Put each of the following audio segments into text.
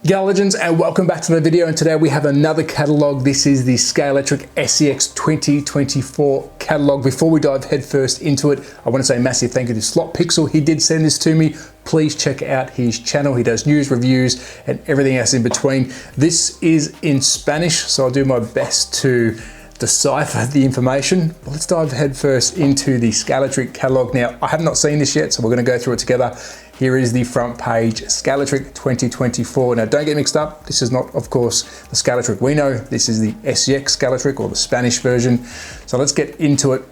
G'day legends and welcome back to the video, and today we have another catalogue. This is the Scalextric SCX 2024 catalogue. Before we dive headfirst into it, I want to say a massive thank you to Slot Pixel. He did send this to me. Please check out his channel. He does news, reviews and everything else in between. This is in Spanish, so I'll do my best to decipher the information. But let's dive headfirst into the Scalextric catalogue. Now, I have not seen this yet, so we're going to go through it together. Here is the front page, Scalextric 2024. Now, don't get mixed up. This is not, of course, the Scalextric we know. This is the SCX Scalextric, or the Spanish version. So let's get into it.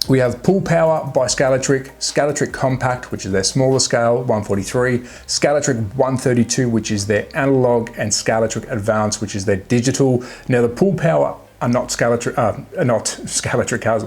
We have Pull Power by Scalextric, Scalextric Compact, which is their smaller scale, 143, Scalextric 132, which is their analog, and Scalextric Advanced, which is their digital. Now, the Pull Power are not Scalextric cars,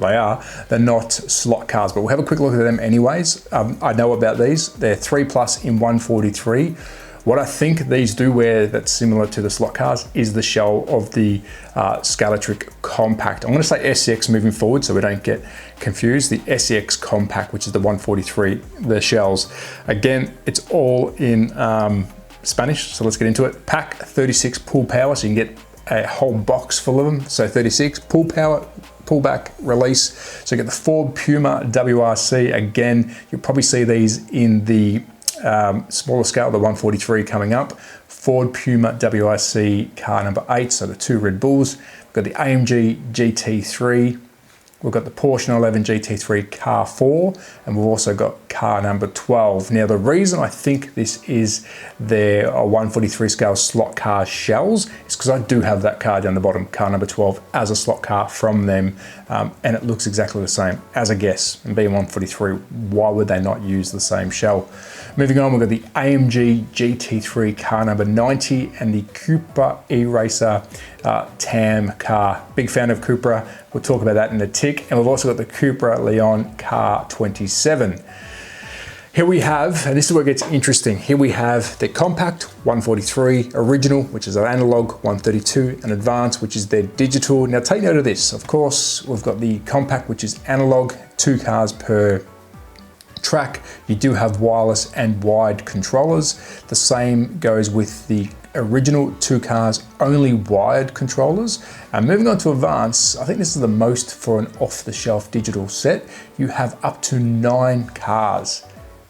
they're not slot cars, but we'll have a quick look at them anyways. I know about these. They're 3+ in 143. What I think these do wear that's similar to the slot cars is the shell of the Scalextric Compact. I'm going to say SCX moving forward so we don't get confused. The SCX Compact, which is the 143, the shells. Again, it's all in Spanish, so let's get into it. Pack 36 pull power, so you can get a whole box full of them. So 36 pull power, pull back, release. So you get the Ford Puma WRC. Again, you'll probably see these in the smaller scale, the 143 coming up. Ford Puma WRC car number 8, so the 2 Red Bulls. We've got the AMG GT3. We've got the Porsche 911 GT3 car 4, and we've also got car number 12. Now, the reason I think this is their 143 scale slot car shells is because I do have that car down the bottom, car number 12, as a slot car from them, and it looks exactly the same as a guess. And being 143, why would they not use the same shell? Moving on, we've got the AMG GT3 car number 90 and the Cupra E-Racer TAM car. Big fan of Cupra. We'll talk about that in a tick. And we've also got the Cupra Leon car 27. Here we have, and this is where it gets interesting. Here we have the Compact 143, Original, which is our analog, 132, and Advanced, which is their digital. Now take note of this. Of course, we've got the Compact, which is analog, 2 cars per track. You do have wireless and wired controllers. The same goes with the Original, 2 cars, only wired controllers. And moving on to Advanced, I think this is the most for an off-the-shelf digital set. You have up to 9 cars.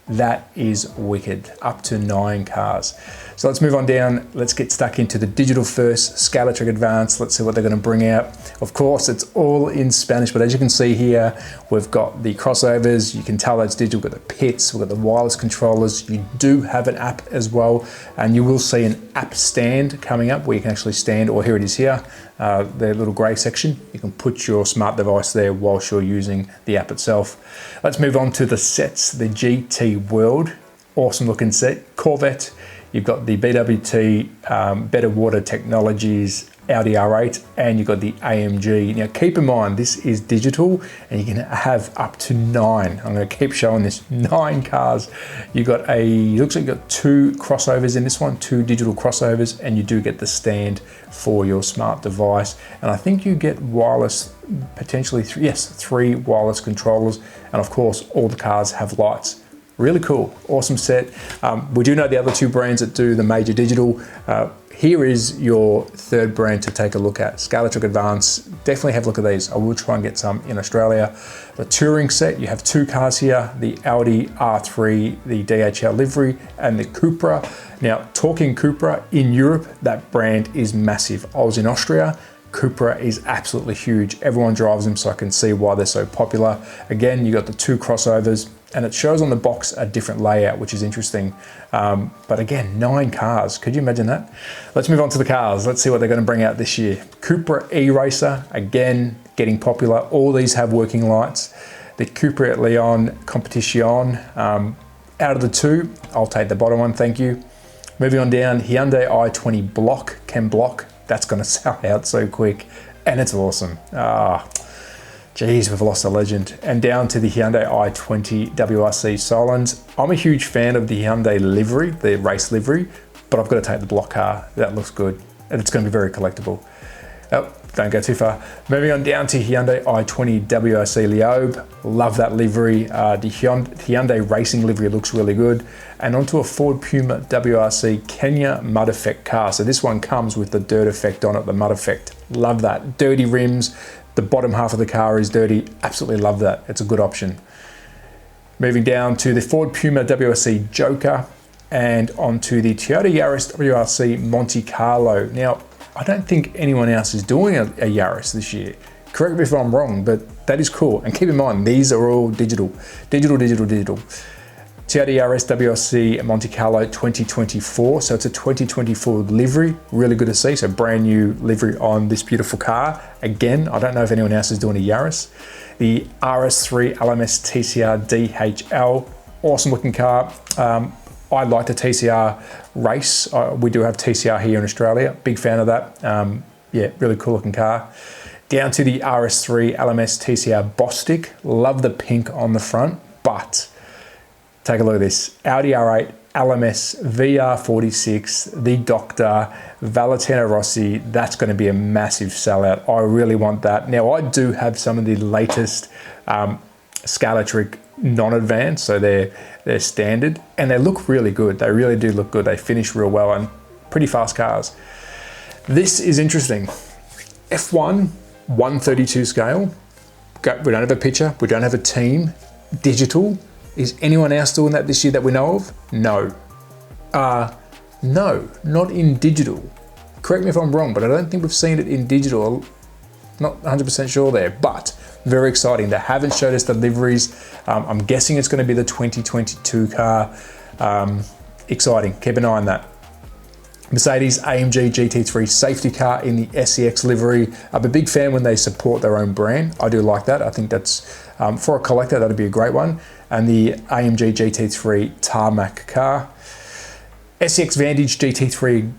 That is wicked, up to 9 cars. So let's move on down. Let's get stuck into the digital first, Scalextric Advanced. Let's see what they're going to bring out. Of course, it's all in Spanish, but as you can see here, we've got the crossovers. You can tell that's digital. We've got the pits, we've got the wireless controllers. You do have an app as well, and you will see an app stand coming up where you can actually stand, or here it is here, the little gray section. You can put your smart device there whilst you're using the app itself. Let's move on to the sets, the GT World. Awesome looking set. Corvette. You've got the BWT, Better Water Technologies, Audi R8, and you've got the AMG. Now keep in mind, this is digital and you can have up to 9. I'm going to keep showing this, 9 cars. You've got looks like you've got 2 crossovers in this one, 2 digital crossovers, and you do get the stand for your smart device. And I think you get wireless, potentially 3 wireless controllers. And of course, all the cars have lights. Really cool, awesome set. We do know the other 2 brands that do the major digital. Here is your 3rd brand to take a look at, Scalextric Advanced. Definitely have a look at these. I will try and get some in Australia. The touring set, you have 2 cars here, the Audi R3, the DHL livery, and the Cupra. Now, talking Cupra, in Europe, that brand is massive. I was in Austria. Cupra is absolutely huge. Everyone drives them, so I can see why they're so popular. Again, you got the 2 crossovers, and it shows on the box a different layout, which is interesting. But again, 9 cars. Could you imagine that? Let's move on to the cars. Let's see what they're going to bring out this year. Cupra E-Racer, again, getting popular. All these have working lights. The Cupra Leon Competition. Out of the 2, I'll take the bottom one, thank you. Moving on down, Hyundai i20 Block, Chem Block. That's going to sell out so quick, and it's awesome. Geez, we've lost a legend. And down to the Hyundai i20 WRC Solons. I'm a huge fan of the Hyundai livery, the race livery, but I've got to take the block car. That looks good, and it's going to be very collectible. don't go too far. Moving on down to Hyundai i20 WRC Leobe. Love that livery. The Hyundai racing livery looks really good. And onto a Ford Puma WRC Kenya mud effect car. So this one comes with the dirt effect on it, the mud effect. Love that. Dirty rims. The bottom half of the car is dirty. Absolutely love that. It's a good option. Moving down to the Ford Puma WRC Joker and onto the Toyota Yaris WRC Monte Carlo. Now, I don't think anyone else is doing a Yaris this year. Correct me if I'm wrong, but that is cool. And keep in mind, these are all digital. Digital. Toyota Yaris WRC Monte Carlo 2024. So it's a 2024 livery. Really good to see. So brand new livery on this beautiful car. Again, I don't know if anyone else is doing a Yaris. The RS3 LMS TCR DHL. Awesome looking car. I like the TCR race. We do have TCR here in Australia. Big fan of that. Yeah, really cool looking car. Down to the RS3 LMS TCR Bostik. Love the pink on the front, but take a look at this. Audi R8 LMS VR46, the Doctor, Valentino Rossi. That's going to be a massive sellout. I really want that. Now, I do have some of the latest Scalextric non-advanced, so they're standard, and they look really good. They really do look good. They finish real well and pretty fast cars. This is interesting. F1 132 scale. We don't have a picture. We don't have a team. Digital. Is anyone else doing that this year that we know of? No. No, not in digital. Correct me if I'm wrong, but I don't think we've seen it in digital. Not 100% sure there, but very exciting. They haven't showed us the liveries. I'm guessing it's going to be the 2022 car. Exciting. Keep an eye on that. Mercedes AMG GT3 safety car in the SCX livery. I'm a big fan when they support their own brand. I do like that. I think that's, for a collector, that'd be a great one. And the AMG GT3 tarmac car. SCX Vantage GT3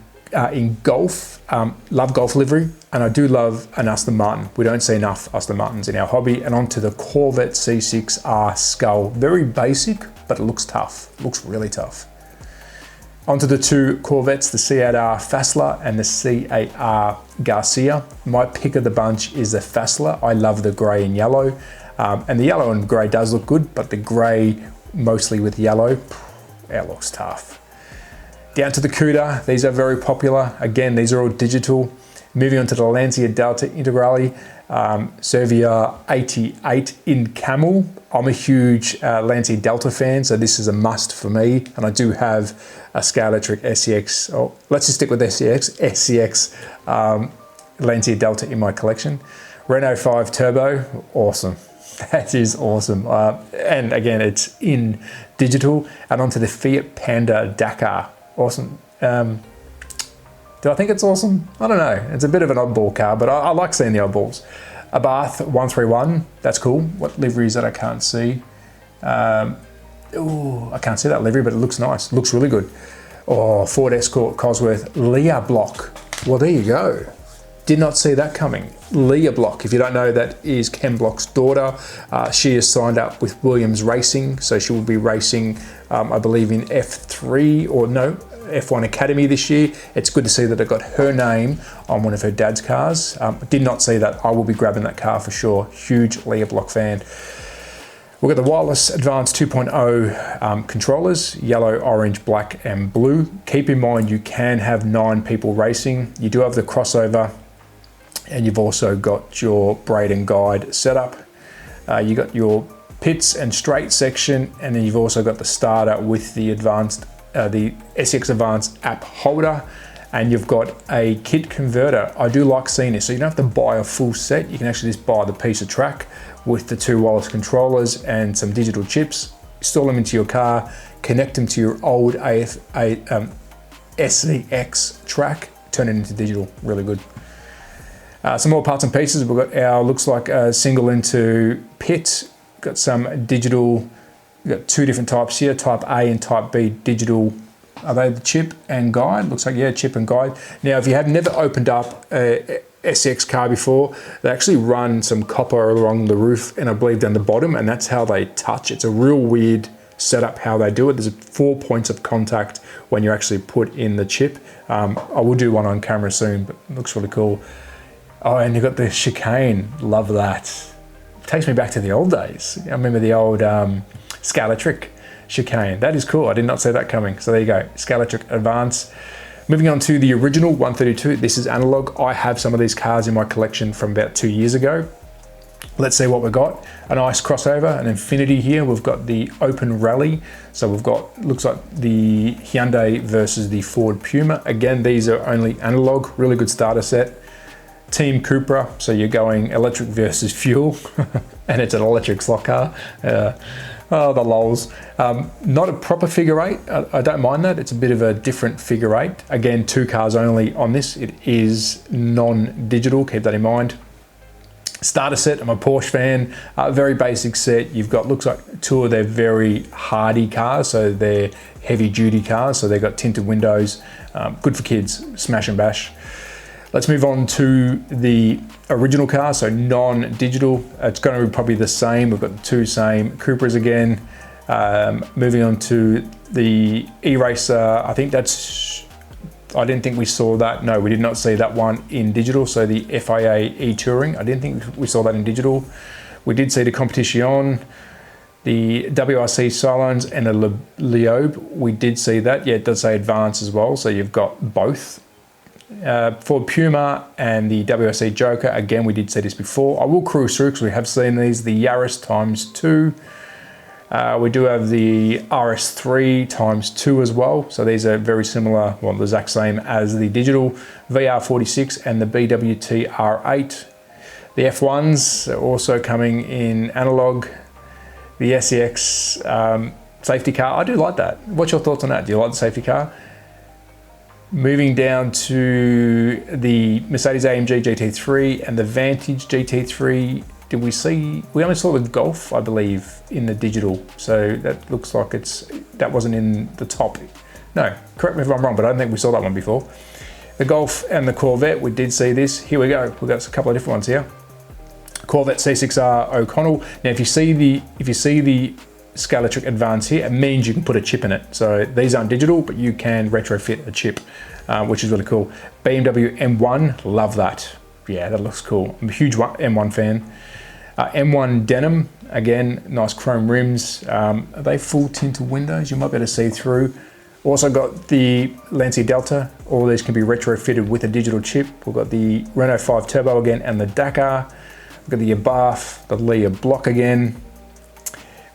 in Golf. Love Golf livery. And I do love an Aston Martin. We don't see enough Aston Martins in our hobby. And onto the Corvette C6R Skull. Very basic, but it looks tough. It looks really tough. Onto the two Corvettes, the C8R Fassler and the C8R Garcia. My pick of the bunch is the Fassler. I love the grey and yellow. And the yellow and grey does look good, but the grey mostly with yellow, it looks tough. Down to the Cuda, these are very popular. Again, these are all digital. Moving on to the Lancia Delta Integrale, Servia 88 in camel. I'm a huge Lancia Delta fan, so this is a must for me. And I do have a Scalextric SCX, or let's just stick with SCX Lancia Delta in my collection. Renault 5 Turbo, awesome. That is awesome. And again, it's in digital. And onto the Fiat Panda Dakar, awesome. Do I think it's awesome? I don't know. It's a bit of an oddball car, but I like seeing the oddballs. Abarth 131, that's cool. What livery is that? I can't see. Oh, I can't see that livery, but it looks nice. Looks really good. Oh, Ford Escort Cosworth Leah Block. Well, there you go. Did not see that coming. Leah Block, if you don't know, that is Ken Block's daughter. She has signed up with Williams Racing, so she will be racing, I believe, in F3 or no, F1 Academy this year. It's good to see that it got her name on one of her dad's cars. Did not see that. I will be grabbing that car for sure. Huge Leah Block fan. We've got the Wireless Advanced 2.0 controllers, yellow, orange, black, and blue. Keep in mind, you can have 9 people racing. You do have the crossover, and you've also got your braid and guide setup. You got your pits and straight section, and then you've also got the starter with the advanced, the SCX Advanced app holder, and you've got a kit converter. I do like seeing this, so you don't have to buy a full set. You can actually just buy the piece of track with the 2 wireless controllers and some digital chips, install them into your car, connect them to your old SCX track, turn it into digital. Really good. Some more parts and pieces. We've got our, looks like a single into pit. Got some digital, we've got 2 different types here, type A and type B digital. Are they the chip and guide? Looks like, yeah, chip and guide. Now, if you have never opened up a SCX car before, they actually run some copper along the roof and I believe down the bottom, and that's how they touch. It's a real weird setup how they do it. There's 4 points of contact when you actually put in the chip. I will do one on camera soon, but it looks really cool. Oh, and you've got the chicane. Love that. Takes me back to the old days. I remember the old Scalextric chicane. That is cool. I did not see that coming. So there you go, Scalextric Advance. Moving on to the original 132. This is analog. I have some of these cars in my collection from about 2 years ago. Let's see what we've got. A nice crossover, an Infinity here. We've got the Open Rally. So we've got, looks like the Hyundai versus the Ford Puma. Again, these are only analog, really good starter set. Team Cupra, so you're going electric versus fuel, and it's an electric slot car. Oh, the lols. Not a proper figure eight. I don't mind that. It's a bit of a different figure eight. Again, 2 cars only on this. It is non-digital, keep that in mind. Starter set, I'm a Porsche fan. Very basic set. You've got, looks like 2 of their very hardy cars, so they're heavy duty cars, so they've got tinted windows. Good for kids, smash and bash. Let's move on to the original car, so non-digital. It's going to be probably the same. We've got the 2 same Cupras again. Moving on to the E-Racer, I think that's, I didn't think we saw that. No, we did not see that one in digital. So the FIA E-Touring, I didn't think we saw that in digital. We did see the Competition, the WRC Silence and the Leobe. We did see that. Yeah, it does say Advance as well. So you've got both. Ford Puma and the WRC Joker, again, we did see this before. I will cruise through because we have seen these. The Yaris ×2. We do have the RS3 ×2 as well. So these are very similar, well, the exact same as the digital VR46 and the BWT R8. The F1s are also coming in analog. The SCX safety car, I do like that. What's your thoughts on that? Do you like the safety car? Moving down to the Mercedes-AMG GT3 and the Vantage GT3, did we see, we only saw the Golf, I believe, in the digital. So that looks like that wasn't in the top. No, correct me if I'm wrong, but I don't think we saw that one before. The Golf and the Corvette, we did see this. Here we go, we've got a couple of different ones here. Corvette C6R O'Connell. Now, if you see the Scalextric Advance here, it means you can put a chip in it. So these aren't digital, but you can retrofit a chip, which is really cool. BMW M1, love that. Yeah, that looks cool. I'm a huge M1 fan. M1 Denim, again, nice chrome rims. Are they full tinted windows? You might be able to see through. Also got the Lancia Delta. All these can be retrofitted with a digital chip. We've got the Renault 5 Turbo again and the Dakar. We've got the Abarth, the Leah Block again.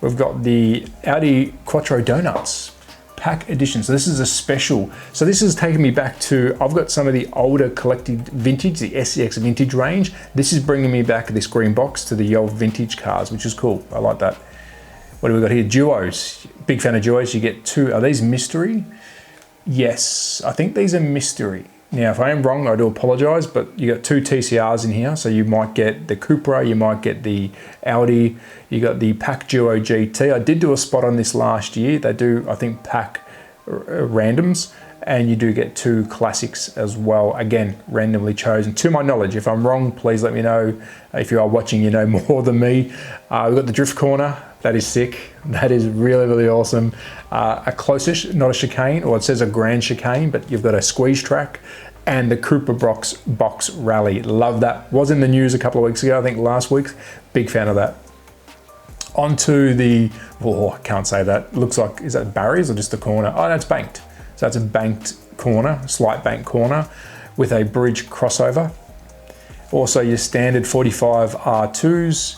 We've got the Audi Quattro Donuts pack edition. So this is a special. So this is taking me back to, I've got some of the older collected vintage, the SCX vintage range. This is bringing me back this green box to the old vintage cars, which is cool. I like that. What do we got here? Duos. Big fan of duos. You get 2. Are these mystery? Yes, I think these are mystery. Now, if I am wrong, I do apologize, but you got 2 TCRs in here. So you might get the Cupra, you might get the Audi, you got the Pack Duo GT. I did do a spot on this last year. They do, I think, pack randoms, and you do get 2 classics as well. Again, randomly chosen. To my knowledge, if I'm wrong, please let me know. If you are watching, you know more than me. We've got the drift corner. That is sick. That is really, really awesome. A close-ish, not a chicane, or it says a grand chicane, but you've got a squeeze track and the Cupra box rally. Love that. Was in the news a couple of weeks ago, I think last week. Big fan of that. Onto the, oh, I can't say that. Looks like, is that barriers or just the corner? Oh, that's banked. So that's a banked corner, slight banked corner with a bridge crossover. Also your standard 45 R2s.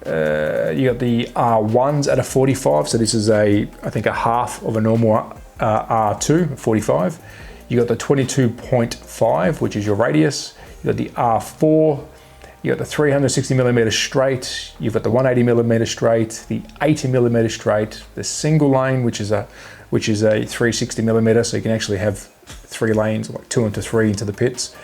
You got the R1s at a 45, so this is I think a half of a normal R2, 45. You got the 22.5, which is your radius. You got the R4. You got the 360mm straight. You've got the 180mm straight, the 80mm straight, the single lane, which is a 360mm, so you can actually have 3 lanes, like 2 into 3 into the pits.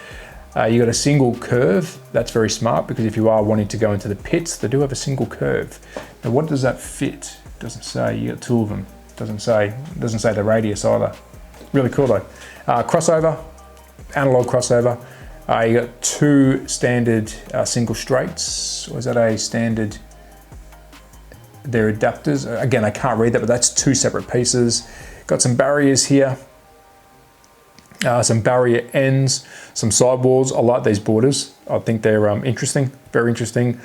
You got a single curve. That's very smart, because if you are wanting to go into the pits, they do have a single curve. Now, what does that fit? Doesn't say. You got 2 of them. Doesn't say the radius either. Really cool though. Crossover, analog crossover. You got 2 standard single straights. Or is that a standard? They're adapters. Again, I can't read that, but that's 2 separate pieces. Got some barriers here. Some barrier ends, some sidewalls. I like these borders. I think they're interesting, very interesting.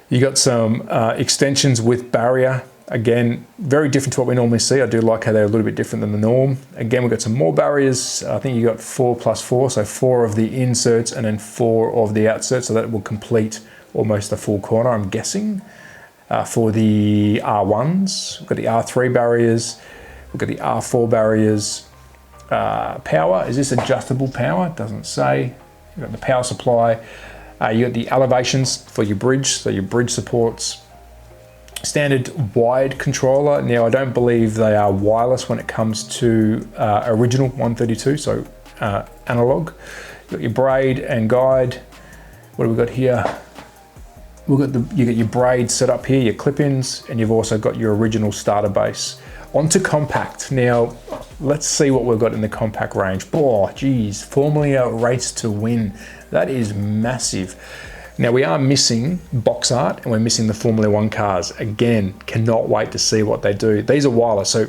You got some extensions with barrier. Again, very different to what we normally see. I do like how they're a little bit different than the norm. Again, we've got some more barriers. I think you got 4 plus 4, so 4 of the inserts and then 4 of the outserts. So that will complete almost a full corner, I'm guessing. For the R1s, we've got the R3 barriers. We've got the R4 barriers. Power, is this adjustable power? It doesn't say. You've got the power supply. You got the elevations for your bridge, so your bridge supports. Standard wide controller. Now, I don't believe they are wireless when it comes to original 132, so analog. You've got your braid and guide. What do we got here? You got your braid set up here, your clip-ins, and you've also got your original starter base. Onto compact. Now, let's see what we've got in the compact range. Oh, geez, Formula Race to Win. That is massive. Now, we are missing box art and we're missing the Formula 1 cars. Again, cannot wait to see what they do. These are wireless, so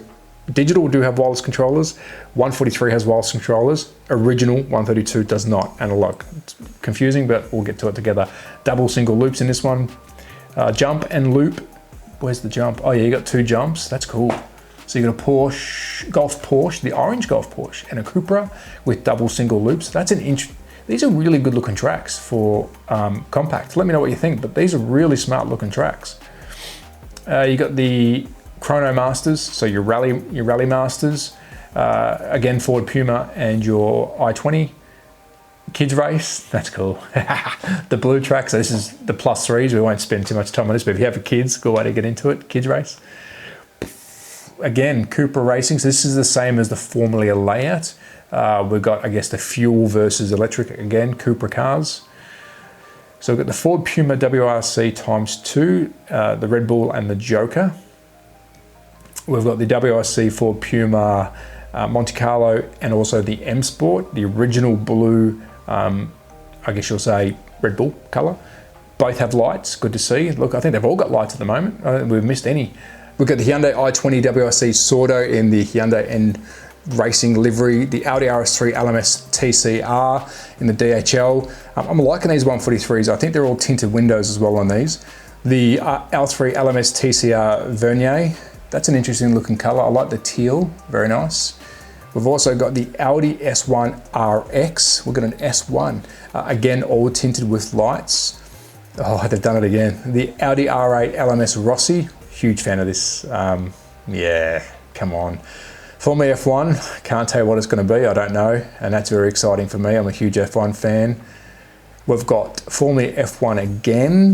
digital do have wireless controllers. 143 has wireless controllers. Original 132 does not, analog. It's confusing, but we'll get to it together. Double single loops in this one. Jump and loop. Where's the jump? Oh yeah, you got 2 jumps. That's cool. So you got a Porsche, Golf Porsche, the orange Golf Porsche, and a Cupra with double single loops. That's an inch. These are really good looking tracks for compact. Let me know what you think, but these are really smart looking tracks. You got the Chrono Masters, so your rally masters. Again, Ford Puma and your i20. Kids race, that's cool. The blue track, so this is the +3s. We won't spend too much time on this, but if you have kids, good way to get into it. Kids race. Again, Cupra Racing, so this is the same as the Formula layout. We've got, I guess, the fuel versus electric, again, Cupra cars. So we've got the Ford Puma WRC ×2, the Red Bull and the Joker. We've got the WRC Ford Puma Monte Carlo and also the M Sport, the original blue, I guess you'll say Red Bull colour. Both have lights, good to see. Look, I think they've all got lights at the moment. I don't think we've missed any. We've got the Hyundai i20 WRC Sordo in the Hyundai N Racing livery, the Audi RS3 LMS TCR in the DHL. I'm liking these 143s. I think they're all tinted windows as well on these. The L3 LMS TCR Vernier, that's an interesting looking colour. I like the teal, very nice. We've also got the Audi S1 RX. We've got an S1, again, all tinted with lights. Oh, they've done it again. The Audi R8 LMS Rossi, huge fan of this. Yeah, come on. Formula F1, can't tell you what it's going to be, I don't know, and that's very exciting for me. I'm a huge F1 fan. We've got Formula F1 again,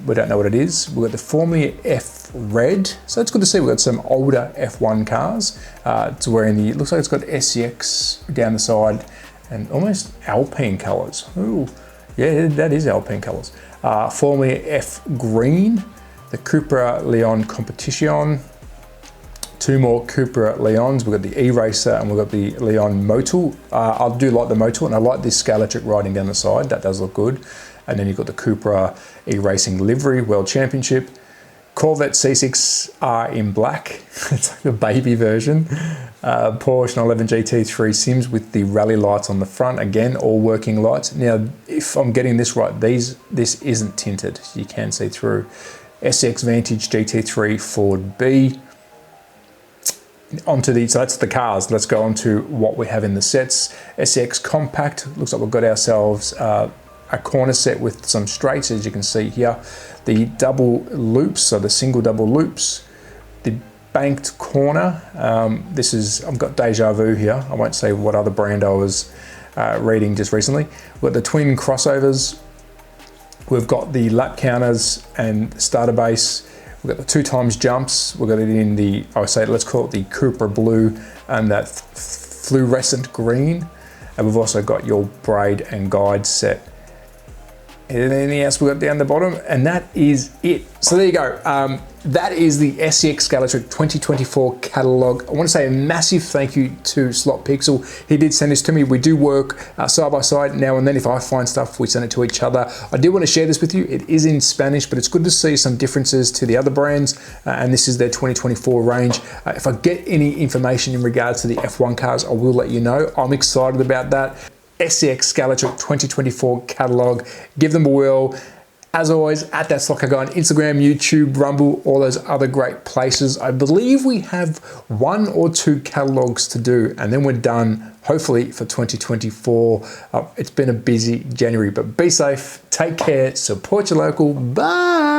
we don't know what it is. We've got the Formula F Red, so it's good to see we've got some older F1 cars. It's wearing the, it looks like it's got SCX down the side and almost Alpine colours. Ooh, yeah, that is Alpine colours. Formula F Green, the Cupra Leon Competition. 2 more Cupra Leons. We've got the E-Racer and we've got the Leon Motul. I do like the Motul and I like this Scalextric riding down the side. That does look good. And then you've got the Cupra E-Racing Livery World Championship. Corvette C6R in black. It's like a baby version. Porsche 911 GT3 Sims with the rally lights on the front. Again, all working lights. Now, if I'm getting this right, this isn't tinted. You can see through. SCX Vantage GT3 Ford B. Onto the, so that's the cars. Let's go on to what we have in the sets. SCX Compact, looks like we've got ourselves a corner set with some straights, as you can see here. The double loops, so the single double loops. The banked corner, this is, I've got deja vu here. I won't say what other brand I was reading just recently. We've got the twin crossovers. We've got the lap counters and starter base. We've got the 2 times jumps. We've got it in the, I would say, let's call it the Cupra blue and that fluorescent green. And we've also got your braid and guide set Anything else we got down the bottom? And that is it. So there you go. That is the SCX Scalextric 2024 catalogue. I want to say a massive thank you to Slot Pixel. He did send this to me. We do work side by side now and then. If I find stuff, we send it to each other. I did want to share this with you. It is in Spanish, but it's good to see some differences to the other brands. And this is their 2024 range. If I get any information in regards to the F1 cars, I will let you know. I'm excited about that. SCX Scalextric 2024 catalogue. Give them a whirl. As always, at That Slot Car Guy on Instagram, YouTube, Rumble, all those other great places. I believe we have 1 or 2 catalogues to do, and then we're done, hopefully, for 2024. It's been a busy January, but be safe, take care, support your local. Bye.